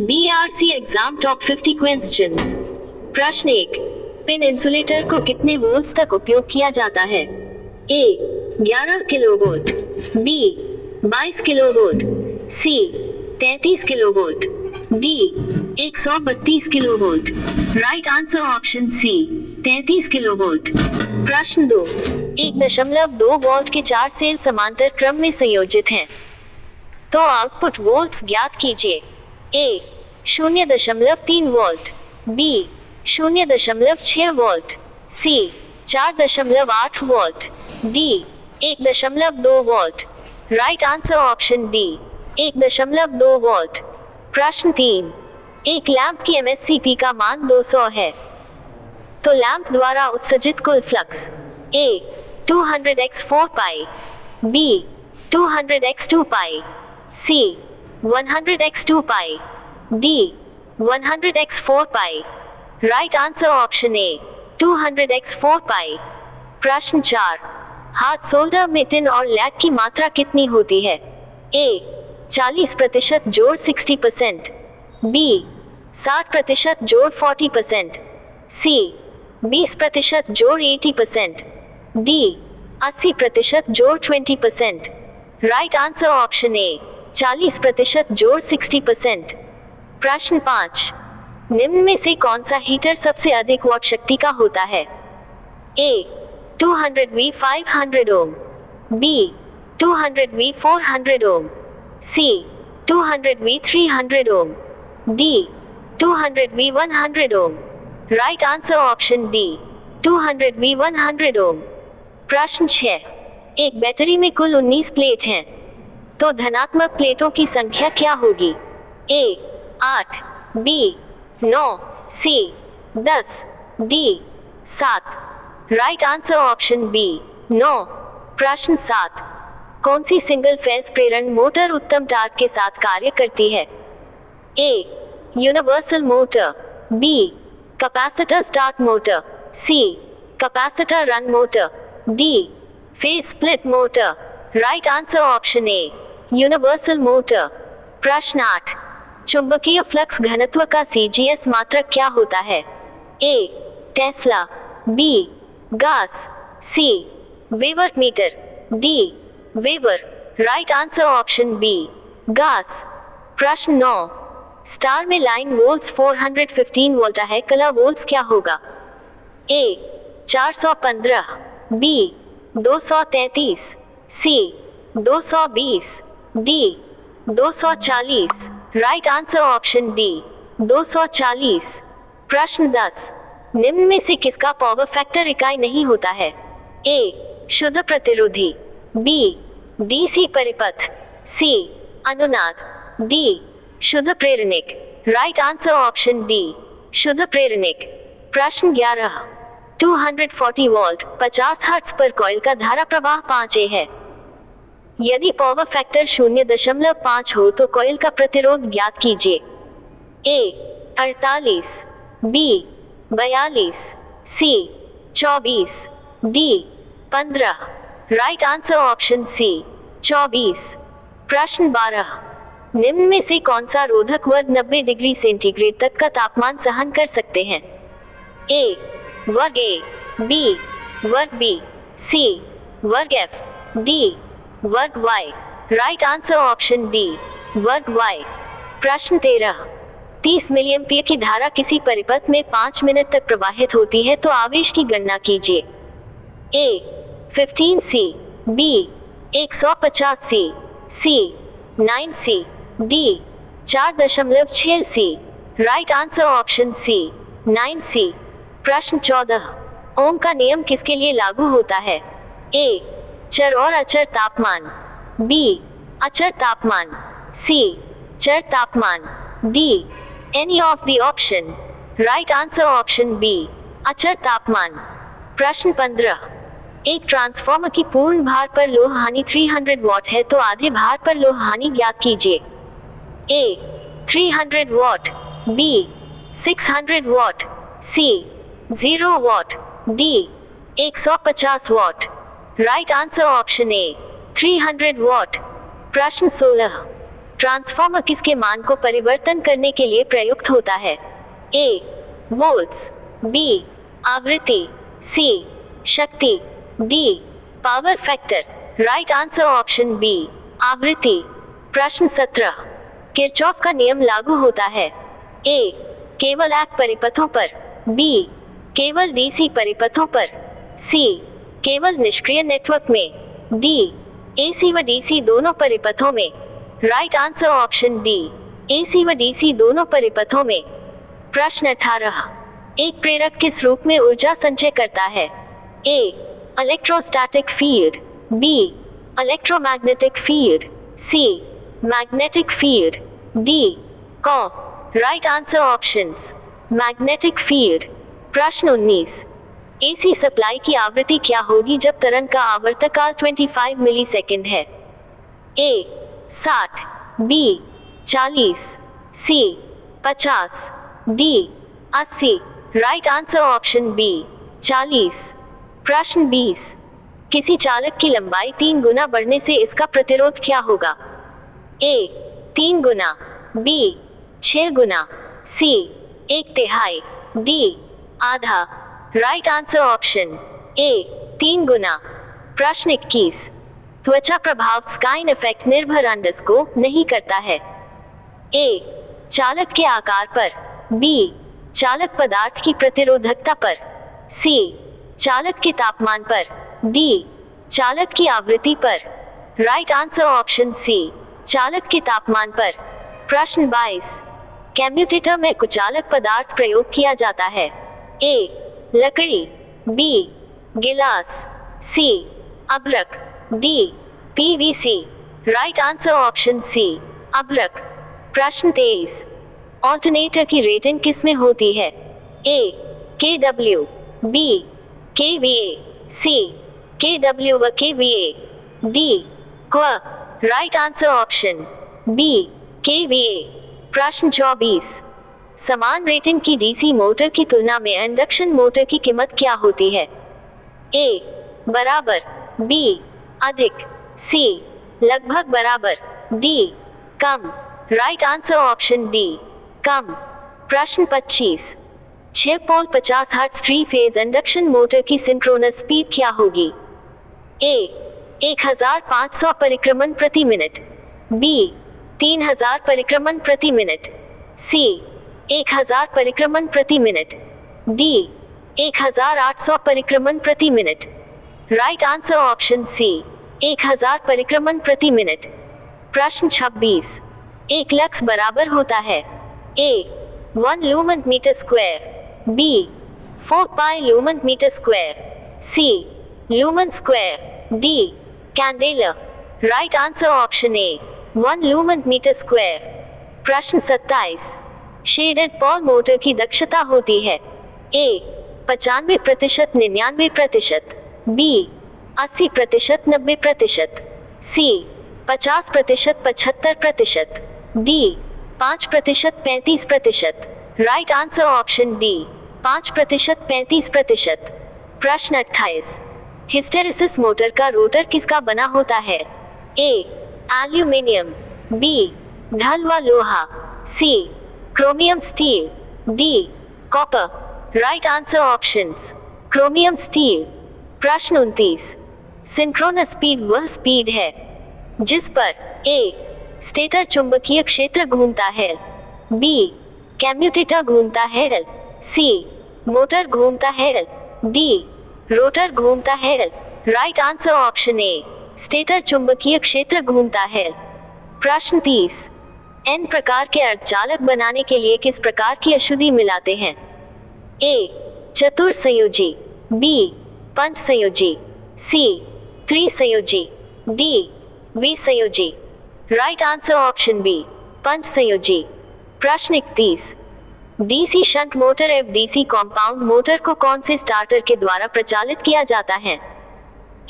BRC exam top 50 questions. प्रश्न 1, pin insulator को कितने वोल्ट्स तक उपयोग किया जाता है? A 11 kilovolt, B 22 kilovolt, C 33 kilovolt, D 132 kilovolt. Right answer option C 33 kilovolt. प्रश्न 2, 1.2 वोल्ट के 4 सेल समांतर क्रम में संयोजित हैं, तो आउटपुट वोल्ट्स ज्ञात कीजिए। A 0.3 volt, B 0.6 volt, C 4.8 volt, D 1.2 volt. Right answer option D 1.2 volt. प्रश्न 3, एक लैंप की MSCP का मान 200 है, तो लैंप द्वारा उत्सर्जित कुल flux A 200x4 pi, B 200x2 pi, C 100x2 pi, D 100x4 pi. Right answer option A 200x4 पाई। प्रश्न 4, हाथ सोल्डर में टिन और लैग की मात्रा कितनी होती है? A 40% जोड़ 60%, B 60% जोड़ 40%, C 20% जोड़ 80%, D 80% जोड़ 20%। राइट आंसर ऑप्शन A 40% जोड़ 60%। प्रश्न 5, निम्न में से कौन सा हीटर सबसे अधिक वॉट शक्ति का होता है? A 200V 500 ohm, B 200V 400 ohm, C 200V 300 ohm, D 200V 100 ohm. Right answer option D 200V 100 ohm. प्रश्न 6, एक बैटरी में कुल 19 प्लेट हैं, तो धनात्मक प्लेटों की संख्या क्या होगी? A 8, B 9, C 10, D 7। Right answer option B 9। प्रश्न 7, कौन सी सिंगल फेज प्रेरण मोटर उत्तम टार्क के साथ कार्य करती है? A universal motor, B capacitor start motor, C capacitor run motor, D phase split motor. Right answer option A universal motor. प्रश्न 8, चुंबकीय फ्लक्स घनत्व का CGS मात्रक क्या होता है? A Tesla, B gauss, C weber metre, D weber. Right answer option B gauss. प्रश्न 9, star में लाइन वोल्ट्स 415 वोल्ट है, कला वोल्ट्स क्या होगा? A 415, B 233, C 220, D 240। Right answer option D 240। प्रश्न 10, निम्न में से किसका पावर फैक्टर इकाई नहीं होता है? A शुद्ध प्रतिरोधी, B DC परिपथ, C अनुनाद, D शुद्ध प्रेरणिक। राइट आंसर ऑप्शन D शुद्ध प्रेरणिक। प्रश्न 11, 240 वोल्ट 50 हर्ट्ज पर कॉइल का धारा प्रवाह 5A है, यदि पावर फैक्टर 0.5 हो तो कॉइल का प्रतिरोध ज्ञात कीजिए। A 48, B 42, C 24, D 15। Right answer option C 24। प्रश्न 12, निम्न में से कौन सा रोधक वर्ग 90 डिग्री सेंटीग्रेड तक का तापमान सहन कर सकते हैं? A वर्ग A, B वर्ग B, C वर्ग F, D वर्ग Y। Right answer option D वर्ग Y। प्रश्न 13, 30 मिलिएम्पियर की धारा किसी परिपथ में 5 मिनट तक प्रवाहित होती है, तो आवेश की गणना कीजिए। A 15C, B 150C, C 9C, D 4.6C। Right answer option C 9C। प्रश्न 14, ओम का नियम किसके लिए लागू होता है? A चर और अचर तापमान, B अचर तापमान, C चर तापमान, D any of the option. Right answer option B अचर तापमान। प्रश्न 15, एक ट्रांसफार्मर की पूर्ण भार पर लोह हानि 300 वॉट है, तो आधे भार पर लोह हानि ज्ञात कीजिए। A 300 what, B 600 what, C 0 what, D 150 what. Right answer option A 300 what. प्रश्न 16, ट्रांसफॉर्मर किसके मान को परिवर्तन करने के लिए प्रयुक्त होता है? ए वोल्ट्स, बी आवृत्ति, सी शक्ति, D power factor. Right answer option B आवृत्ति। प्रश्न 17 किरचॉफ का नियम लागू होता है? ए केवल एक परिपथों पर, बी केवल डीसी परिपथों पर, सी केवल निष्क्रिय नेटवर्क में, डी एसी व डीसी दोनों परिपथों में। Right answer option D AC व डीसी दोनों परिपथों में। प्रश्न 18 एक प्रेरक किस रूप में ऊर्जा संचय करता है? A electrostatic field, B electromagnetic field, C magnetic field, D कॉ। Right answer options magnetic field. प्रश्न 19 एसी सप्लाई की आवृत्ति क्या होगी जब तरंग का आवर्तकाल 25 मिलीसेकंड है? A 60, B 40, C 50, D 80। Right answer option B 40। प्रश्न 20 किसी चालक की लंबाई 3 गुना बढ़ने से इसका प्रतिरोध क्या होगा? ए 3 गुना, बी 6 गुना, सी 1/3, डी आधा। राइट आंसर ऑप्शन ए 3 गुना। प्रश्न 21 त्वचा प्रभाव स्काइन इफेक्ट निर्भर अंडस को नहीं करता है? ए चालक के आकार पर, बी चालक पदार्थ की प्रतिरोधकता पर, सी चालक के तापमान पर, डी चालक की आवृत्ति पर। राइट आंसर ऑप्शन सी चालक के तापमान पर। प्रश्न 22 कम्यूटेटर में कुचालक पदार्थ प्रयोग किया जाता है? ए लकड़ी, बी गिलास, सी अभ्रक, D PVC. Right answer option C अभ्रक। प्रश्न 23 ऑल्टरनेटर की रेटिंग किस में होती है? ए केडब्ल्यू, बी केवीए, सी केडब्ल्यू व केवीए, डी क्व। Right answer option B KVA. प्रश्न 24 समान रेटिंग की डीसी मोटर की तुलना में इंडक्शन मोटर की कीमत क्या होती है? ए बराबर, बी अधिक, सी लगभग बराबर, डी कम। राइट आंसर ऑप्शन डी कम। प्रश्न 25 6 पोल 50 हर्ट्ज 3 फेज इंडक्शन मोटर की सिंक्रोनस स्पीड क्या होगी? ए 1500 परिक्रमण प्रति मिनट, बी 3000 परिक्रमण प्रति मिनट, सी 1000 परिक्रमण प्रति मिनट, डी 1800 परिक्रमण प्रति मिनट। राइट आंसर ऑप्शन सी 1000 परिक्रमण प्रति मिनट। प्रश्न 26 एक लक्स बराबर होता है? A 1 lumen metre square, B 4 pi lumen metre square, C lumen square, D candela. Right answer option A 1 lumen metre square. प्रश्न 27 शेडेड पॉल मोटर की दक्षता होती है? A 95%, 99%, B 80%, 90%, C 50%, 75%, D 5%, 35%। Right answer option D 5%, 35%। प्रश्न 28 hysteresis motor का rotor किसका बना होता है? ए एल्यूमिनियम, बी ढल व लोहा, C chromium steel, D copper. Right answer options chromium steel. प्रश्न 29 सिंक्रोनस स्पीड वह स्पीड है जिस पर ए स्टेटर चुंबकीय क्षेत्र घूमता है, बी कम्यूटेटर घूमता है, सी मोटर घूमता है, डी रोटर घूमता है। राइट आंसर ऑप्शन ए स्टेटर चुंबकीय क्षेत्र घूमता है। प्रश्न 30 एन प्रकार के अर्धचालक बनाने के लिए किस प्रकार की अशुद्धि मिलाते हैं? ए चतुर संयोजी, बी पंच संयोजी, सी त्रिसंयोजी, डी विसंयोजी। राइट आंसर ऑप्शन बी पंच संयोजी। प्रश्न 31 डीसी शंट मोटर एवं डीसी कॉम्पाउंड मोटर को कौन से स्टार्टर के द्वारा प्रचालित किया जाता है?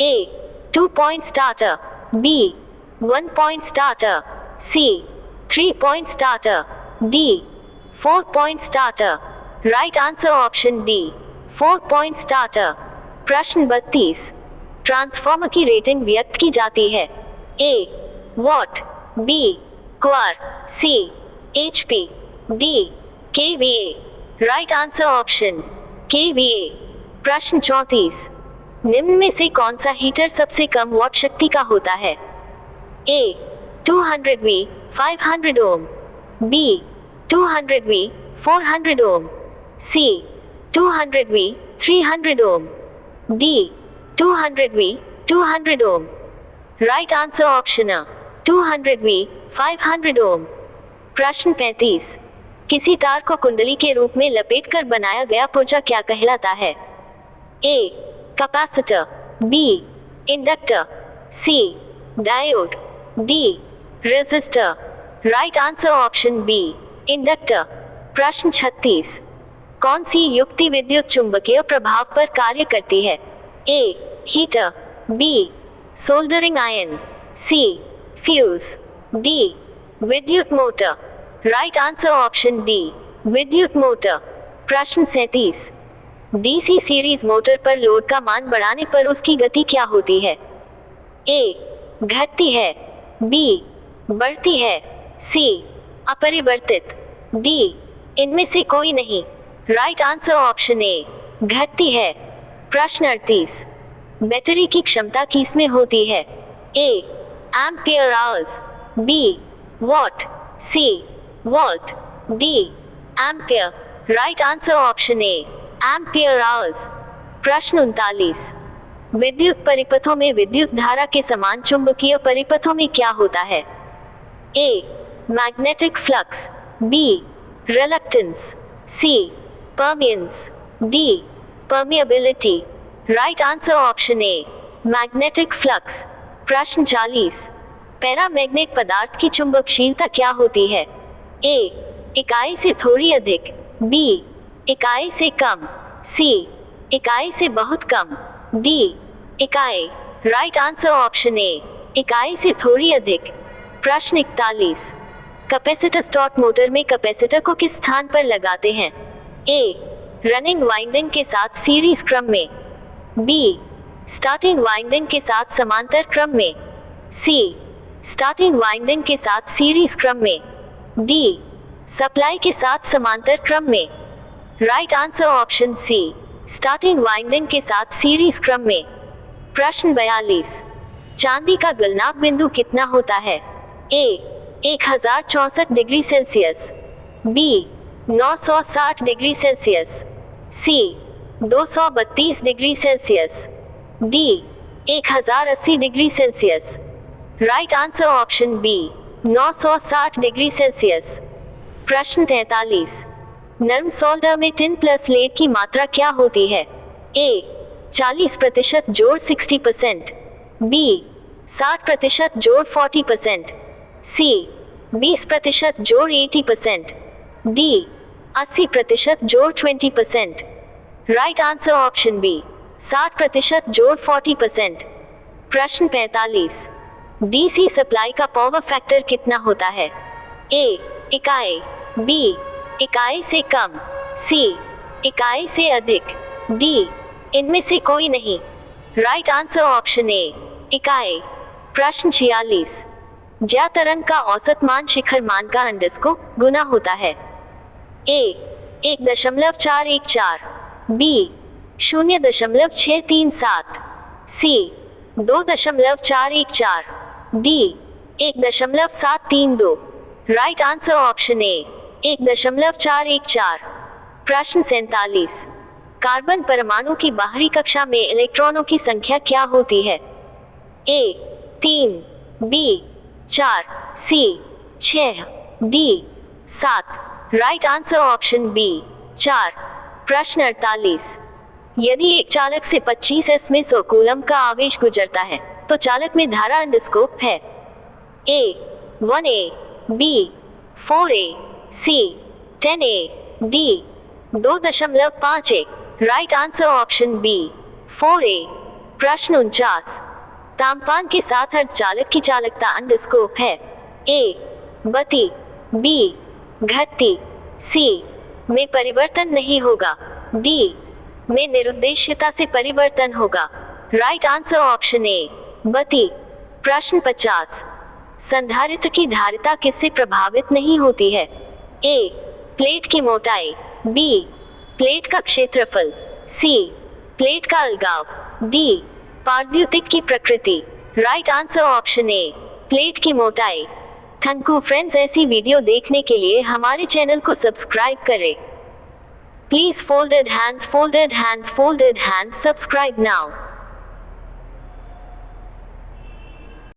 A 2 point starter, B 1 point starter, C 3 point starter, D 4 point starter. Right answer option D 4 point starter. प्रश्न 32 ट्रांसफॉर्मर की रेटिंग व्यक्त की जाती है? ए वॉट, बी क्वार, C HP, D KVA। Right answer option KVA। प्रश्न 34, निम्न में से कौन सा हीटर सबसे कम वॉट शक्ति का होता है? A 200V 500 ohm, B 200V 400 ohm, C 200V 300 ohm, D 200V 200 ohm. Right answer option A 200V 500 ohm. प्रश्न 35, किसी तार को कुंडली के रूप में लपेटकर बनाया गया पुर्जा क्या कहलाता है? A capacitor, B inductor, C diode, D resistor. Right answer option B inductor. प्रश्न 36, कौन सी युक्ति विद्युत चुंबकीय प्रभाव पर कार्य करती है? A heater, B soldering iron, C fuse, D विद्युत motor. Right answer option D विद्युत मोटर। प्रश्न 37, DC सीरीज मोटर पर लोड का मान बढ़ाने पर उसकी गति क्या होती है? A घटती है, B बढ़ती है, C अपरिवर्तित, D इनमें से कोई नहीं। राइट आंसर ऑप्शन A घटती है। प्रश्न 38, बैटरी की क्षमता किसमें होती है? A ampere hours, B what, C volt, D ampere. Right answer option A ampere hours. प्रश्न 39, विद्युत परिपथों में विद्युत धारा के समान चुंबकीय परिपथों में क्या होता है? A magnetic flux, B reluctance, C परमियंस, D permeability. Right answer option A magnetic flux. प्रश्न 40, पैरामैग्नेट पदार्थ की चुंबकशीलता क्या होती है? A इकाई से थोड़ी अधिक, B इकाई से कम, C इकाई से बहुत कम, D इकाई। राइट आंसर ऑप्शन A इकाई से थोड़ी अधिक। प्रश्न 41, कैपेसिटर स्टार्ट मोटर में कैपेसिटर को किस स्थान पर लगाते हैं? A रनिंग वाइंडिंग के साथ सीरीज क्रम में, B स्टार्टिंग वाइंडिंग के साथ समांतर क्रम में, C स्टार्टिंग वाइंडिंग के साथ सीरीज क्रम में, D सप्लाई के साथ समांतर क्रम में। Right answer option C starting winding के साथ सीरीज क्रम में। प्रश्न 42, चांदी का गलनांक बिंदु कितना होता है? A 1064 degree Celsius, B 960 degree Celsius, C 232 degree Celsius, D 1080 degree Celsius. Right answer option B 960 degree Celsius. प्रश्न 43, नर्म सोल्डर में टिन प्लस लेड की मात्रा क्या होती है? A 40% जोड़ 60%, B 60% जोड़ 40%, C 20% जोड़ 80%, D 80% जोड़ 20%। राइट आंसर ऑप्शन B 60% जोड़ 40%। प्रश्न 45, DC सप्लाई का पावर फैक्टर कितना होता है? A इकाई, B इकाई से कम, C इकाई से अधिक, D इनमें से कोई नहीं। राइट आंसर ऑप्शन A इकाई। प्रश्न 46, ज्या तरंग का औसत मान शिखर मान का अंडस को गुना होता है? A 1.414, B 0.637, C 2.414, D 1.732। Right answer option A 1.414। प्रश्न 47, कार्बन परमाणु की बाहरी कक्षा में इलेक्ट्रॉनों की संख्या क्या होती है? A 3, B 4, C 6, D 7। Right answer option B 4। प्रश्न 48, यदि एक चालक से 25 में 100 कूलम का आवेश गुजरता है तो चालक में धारा अंडरस्कोप है? A 1A, B 4A, C 10A, D 2.51। Right answer option B 4A। प्रश्न 49, ताम्पान के साथ अर्धचालक की चालकता अंडरस्कोप है? A बढ़ती, B घटती, C में परिवर्तन नहीं होगा, D में निरुद्देश्यता से परिवर्तन होगा। राइट आंसर ऑप्शन A बढ़ती। प्रश्न 50, संधारित्र की धारिता किससे प्रभावित नहीं होती है? ए, प्लेट की मोटाई, बी, प्लेट का क्षेत्रफल, सी, प्लेट का अलगाव, डी, पारद्युतिक की प्रकृति। राइट आंसर ऑप्शन ए, प्लेट की मोटाई। थैंक यू फ्रेंड्स, ऐसी वीडियो देखने के लिए हमारे चैनल को सब्सक्राइब करें। Please folded hands, folded hands, folded hands, subscribe now.